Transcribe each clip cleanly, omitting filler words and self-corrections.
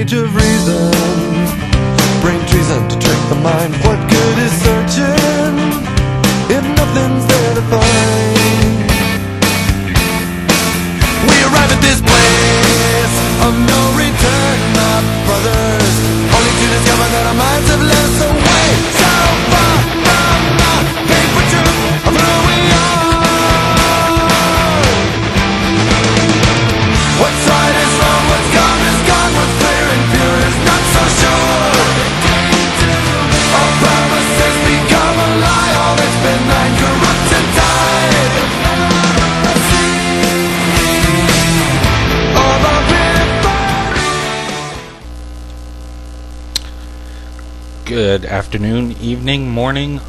age of reason. Brain treason to trick the mind. What good is searching if nothing's there to find? We arrive at this place of no return, my brothers, only to discover that our minds have led us away so far from the paper truth of who we are. What's right is wrong, what's gone is gone, what's clear and pure is not so sure. All promises become a lie, all that's benign corrupts and died. Good afternoon, evening, morning,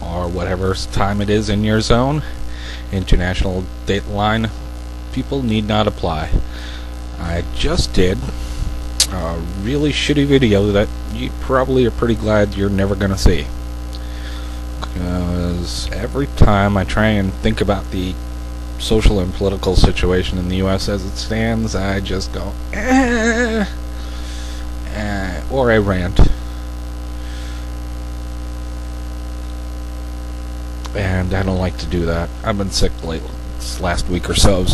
or whatever time it is in your zone. International dateline people need not apply. I just did a really shitty video that you probably are pretty glad you're never going to see. Because every time I try and think about the social and political situation in the U.S. as it stands, I just go, or I rant. And I don't like to do that. I've been sick this last week or so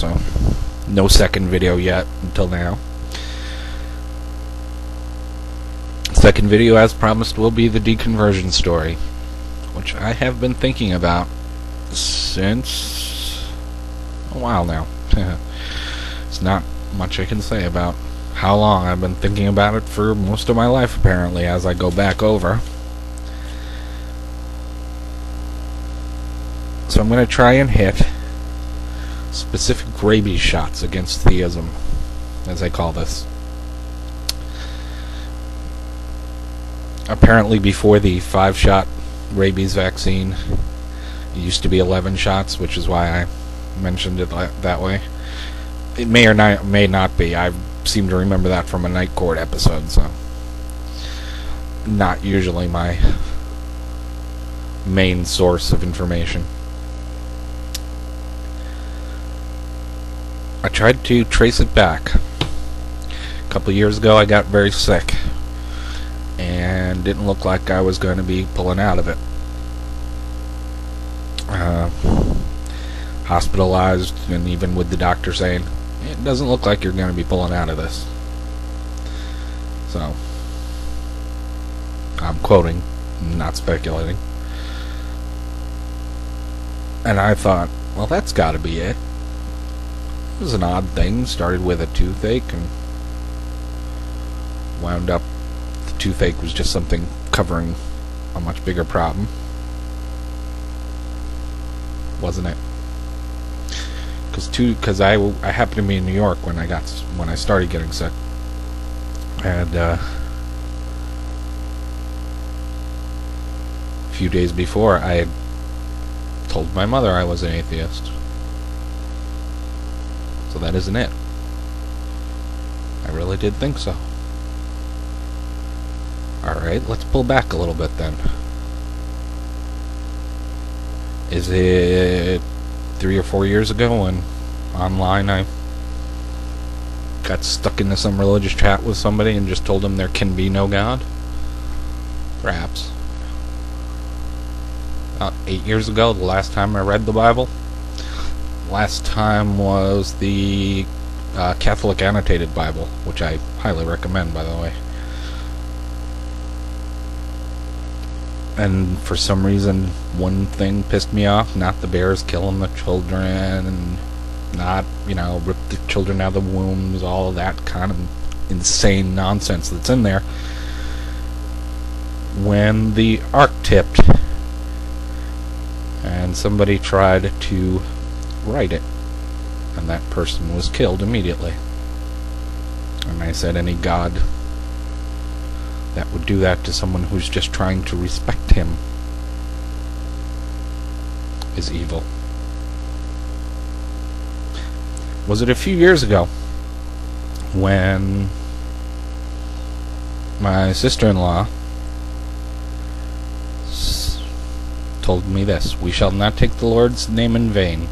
no second video yet until now. Second video, as promised, will be the deconversion story, which I have been thinking about since a while now. It's not much I can say about how long I've been thinking about it for most of my life, apparently, as I go back over. So I'm going to try and hit specific rabies shots against theism, as I call this. Apparently before the 5-shot rabies vaccine, it used to be 11 shots, which is why I mentioned it that way. It may or may not be. I seem to remember that from a Night Court episode, so not usually my main source of information. I tried to trace it back. A couple years ago I got very sick and didn't look like I was going to be pulling out of it. Hospitalized, and even with the doctor saying, it doesn't look like you're going to be pulling out of this. So, I'm quoting, not speculating. And I thought, well, that's got to be it. It was an odd thing. Started with a toothache and wound up, the toothache was just something covering a much bigger problem, wasn't it? Because I happened to be in New York when I started getting sick, and a few days before I had told my mother I was an atheist. So that isn't it. I really did think so. Alright, let's pull back a little bit then. Is it 3 or 4 years ago when online I got stuck into some religious chat with somebody and just told them there can be no God? Perhaps. About 8 years ago, the last time I read the Bible. Last time was the Catholic Annotated Bible, which I highly recommend, by the way. And for some reason, one thing pissed me off. Not the bears killing the children, and not, rip the children out of the wombs, all of that kind of insane nonsense that's in there. When the ark tipped, and somebody tried to write it, and that person was killed immediately. And I said any God that would do that to someone who's just trying to respect him is evil. Was it a few years ago when my sister-in-law told me this: "We shall not take the Lord's name in vain,"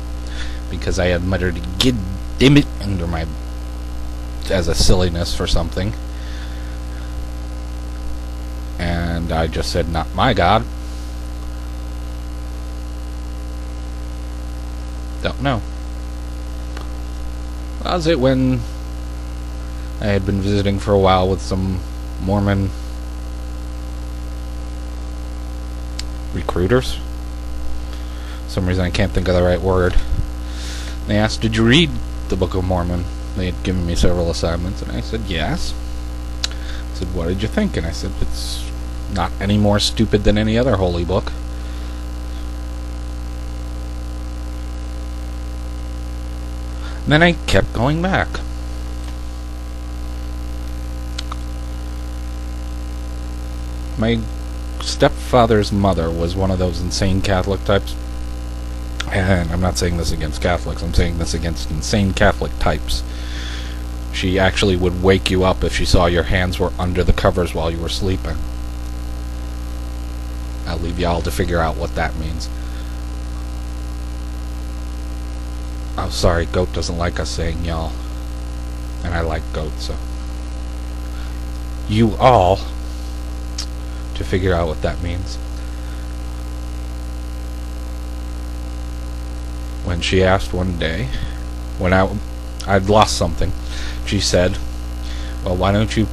because I had muttered "Gid damn it" under my as a silliness for something, And I just said, not my God. Don't know. Was it when I had been visiting for a while with some Mormon recruiters? For some reason I can't think of the right word. They asked, did you read the Book of Mormon? They had given me several assignments, and I said, yes. I said, what did you think? And I said, it's not any more stupid than any other holy book. And then I kept going back. My stepfather's mother was one of those insane Catholic types. And I'm not saying this against Catholics, I'm saying this against insane Catholic types. She actually would wake you up if she saw your hands were under the covers while you were sleeping. I'll leave y'all to figure out what that means. I'm sorry, Goat doesn't like us saying y'all. And I like Goat, so. You all to figure out what that means. When she asked one day, when I'd lost something, she said, well, why don't you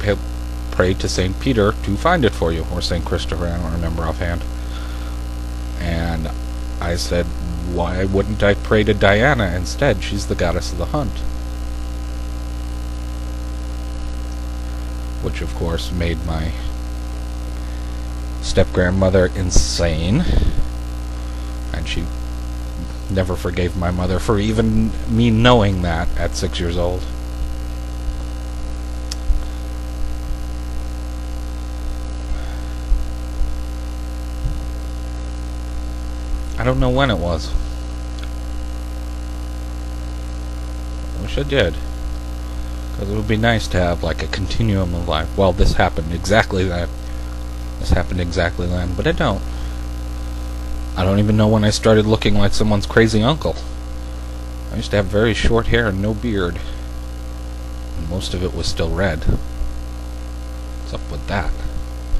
pray to St. Peter to find it for you? Or St. Christopher, I don't remember offhand. And I said, why wouldn't I pray to Diana instead? She's the goddess of the hunt. Which, of course, made my step-grandmother insane. And she never forgave my mother for even me knowing that at 6 years old. I don't know when it was. I wish I did. Because it would be nice to have like a continuum of life. Well, this happened exactly then. This happened exactly then, but I don't. I don't even know when I started looking like someone's crazy uncle. I used to have very short hair and no beard. And most of it was still red. What's up with that?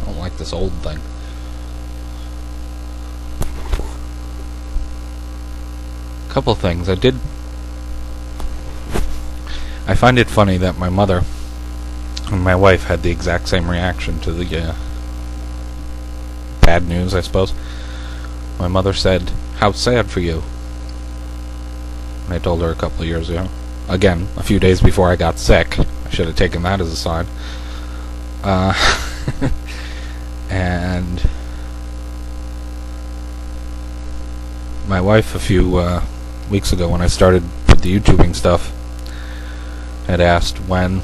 I don't like this old thing. Couple things. I find it funny that my mother and my wife had the exact same reaction to the bad news, I suppose. My mother said, how sad for you. And I told her a couple of years ago. Again, a few days before I got sick. I should have taken that as a sign. And my wife, a few weeks ago, when I started with the YouTubing stuff, had asked when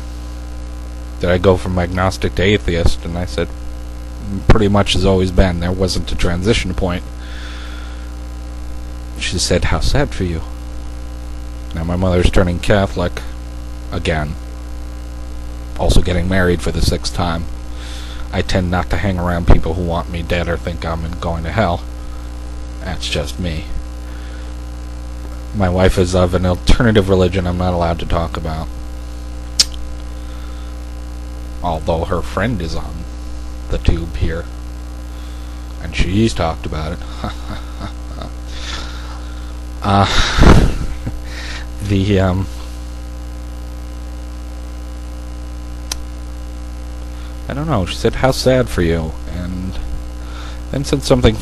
did I go from agnostic to atheist, and I said, pretty much has always been. There wasn't a transition point. She said, how sad for you. Now my mother's turning Catholic again. Also getting married for the 6th time. I tend not to hang around people who want me dead or think I'm going to hell. That's just me. My wife is of an alternative religion I'm not allowed to talk about. Although her friend is on the tube here. And she's talked about it. I don't know, she said, how sad for you, and then said something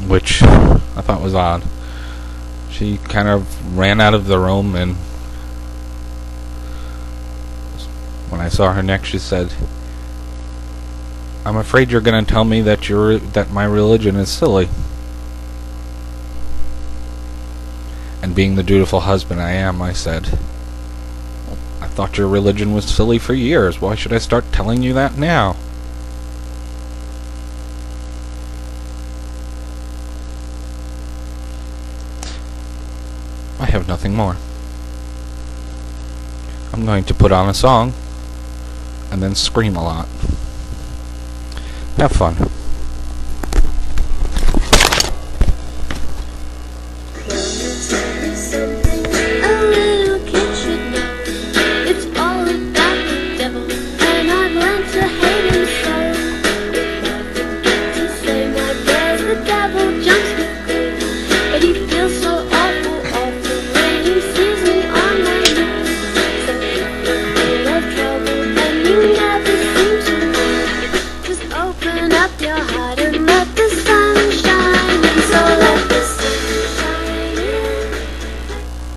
which I thought was odd. She kind of ran out of the room, and when I saw her next, she said, I'm afraid you're going to tell me that my religion is silly. And being the dutiful husband I am, I said, I thought your religion was silly for years. Why should I start telling you that now? I have nothing more. I'm going to put on a song and then scream a lot. Have fun. your heart and love